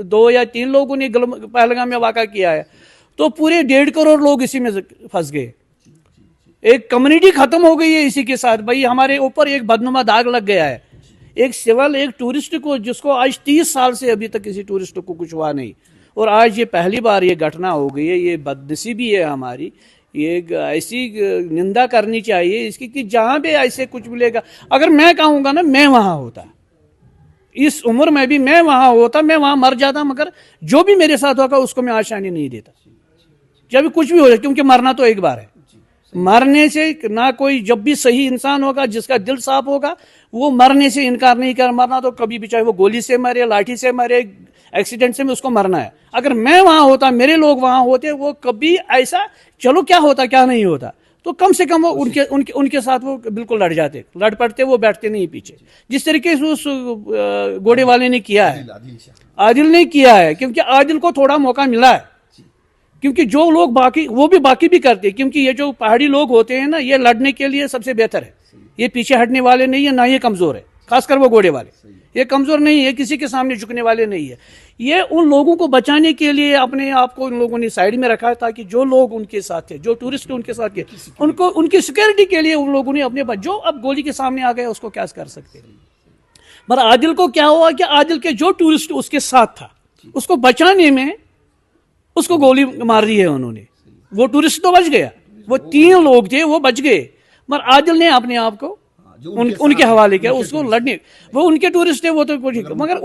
2 या 3 लोगों ने पहलगाम में वाक़ा किया है, तो पूरे 1.5 करोड़ लोग इसी में फंस गए। एक कम्युनिटी खत्म हो गई है इसी के साथ। भाई हमारे ऊपर एक बदनुमा दाग लग गया है। एक टूरिस्ट को, जिसको आज 30 साल से अभी तक किसी टूरिस्ट को कुछ हुआ नहीं, और आज ये पहली बार ये घटना हो गई है। ये बदनसीबी है हमारी। ये ऐसी निंदा करनी चाहिए इसकी कि जहाँ भी ऐसे कुछ मिलेगा, अगर मैं कहूँगा ना, मैं वहाँ होता, इस उम्र में भी मैं वहाँ होता, मैं वहाँ मर जाता, मगर जो भी मेरे साथ होगा उसको मैं आसानी नहीं देता, जब कुछ भी हो जाए, क्योंकि मरना तो एक बार है। मरने से ना कोई, जब भी सही इंसान होगा जिसका दिल साफ होगा वो मरने से इनकार नहीं कर। मरना तो कभी भी, चाहे वो गोली से मरे, लाठी से मरे, एक्सीडेंट से, में उसको मरना है। अगर मैं वहां होता, मेरे लोग वहां होते, वो कभी ऐसा, चलो क्या होता क्या नहीं होता, तो कम से कम वो उनके साथ वो बिल्कुल लड़ जाते, लड़ पड़ते, वो बैठते नहीं पीछे। जिस तरीके से उस घोड़े वाले ने किया है, आदिल ने किया है, क्योंकि आदिल को थोड़ा मौका मिला है। क्योंकि जो लोग बाकी भी करते हैं, क्योंकि ये जो पहाड़ी लोग होते हैं ना, ये लड़ने के लिए सबसे बेहतर है। ये पीछे हटने वाले नहीं है, ना ये कमजोर है, खासकर वो घोड़े वाले। ये कमजोर नहीं है, किसी के सामने झुकने वाले नहीं है। ये उन लोगों को बचाने के लिए अपने आप को उन लोगों ने साइड में रखा है, ताकि जो लोग उनके साथ थे, जो टूरिस्ट उनके साथ थे, उनको उनकी सिक्योरिटी के लिए उन लोगों ने अपने, जो अब गोली के सामने आ गए उसको क्या कर सकते हैं। मगर आदिल को क्या हुआ कि आदिल के जो टूरिस्ट उसके साथ था, उसको बचाने में उसको गोली मार दी है उन्होंने। वो टूरिस्ट तो बच गया, वो 3 लोग थे वो बच गए, मगर आदिल ने अपने आप को उनके हवाले किया, उसको लड़ने। वो उनके टूरिस्ट थे, वो तो कुछ, मगर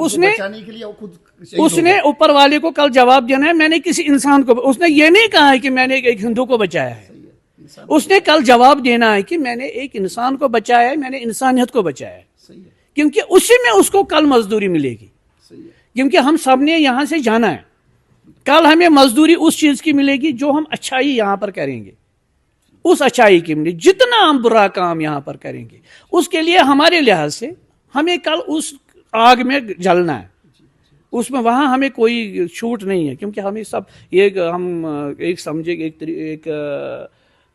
उसने ऊपर वाले को कल जवाब देना है। मैंने किसी इंसान को, उसने ये नहीं कहा है कि मैंने एक हिंदू को बचाया है, उसने कल जवाब देना है कि मैंने एक इंसान को बचाया है, मैंने इंसानियत को बचाया है, क्योंकि उसी में उसको कल मजदूरी मिलेगी। क्योंकि हम सब ने यहां से जाना है, कल हमें मजदूरी उस चीज की मिलेगी जो हम अच्छाई यहां पर करेंगे, उस अच्छाई की मिलेगी। जितना हम बुरा काम यहां पर करेंगे, उसके लिए हमारे लिहाज से हमें कल उस आग में जलना है, उसमें वहां हमें कोई छूट नहीं है। क्योंकि हमें सब एक समझे, एक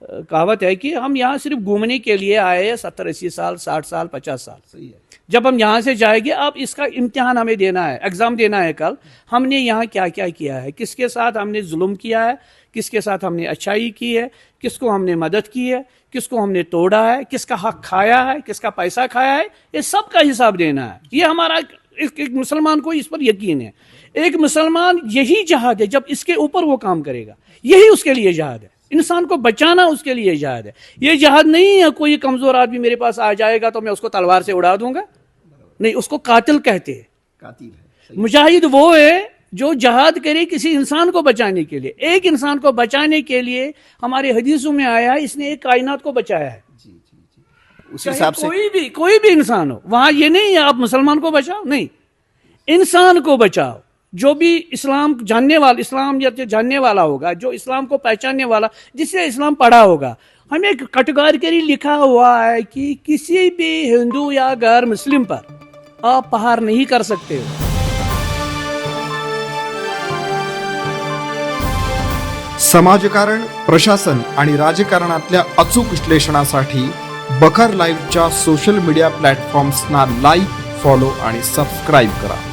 कहावत है कि हम यहाँ सिर्फ घूमने के लिए आए हैं, 70-80 साल, 60 साल, 50 साल। सही है। जब हम यहाँ से जाएंगे, अब इसका इम्तिहान हमें देना है, एग्जाम देना है कल। हमने यहाँ क्या क्या किया है, किसके साथ हमने जुल्म किया है, किसके साथ हमने अच्छाई की है, किसको हमने मदद की है, किसको हमने तोड़ा है, किसका हक खाया है, किसका पैसा खाया है, ये सब का हिसाब देना है। ये हमारा एक मुसलमान को इस पर यकीन है। एक मुसलमान, यही जहाद है, जब इसके ऊपर वो काम करेगा, यही उसके लिए जहाद है। इंसान को बचाना उसके लिए जहाद है। ये जहाद नहीं है कोई कमजोर आदमी मेरे पास आ जाएगा तो मैं उसको तलवार से उड़ा दूंगा, नहीं, उसको कातिल कहते हैं। कातिल है। मुजाहिद वो है जो जहाद करे किसी इंसान को बचाने के लिए। एक इंसान को बचाने के लिए हमारे हदीसों में आया है, इसने एक कायनात को बचाया है। उस हिसाब से कोई भी इंसान हो, वहां ये नहीं है आप मुसलमान को बचाओ, नहीं, इंसान को बचाओ। जो भी इस्लाम जानने वाला, इस्लाम जानने वाला होगा, जो इस्लाम को पहचानने वाला, जिसने इस्लाम पढ़ा होगा, हमें कैटेगरी लिखा हुआ है कि किसी भी हिंदू या गैर मुस्लिम पर आप प्रहार नहीं कर सकते हो। समाजकारण, प्रशासन आणि राजकारणातल्या अचूक विश्लेषणासाठी बखर लाईव्हच्या सोशल मीडिया प्लॅटफॉर्म्सना लाईक, फॉलो आणि सबस्क्राईब करा.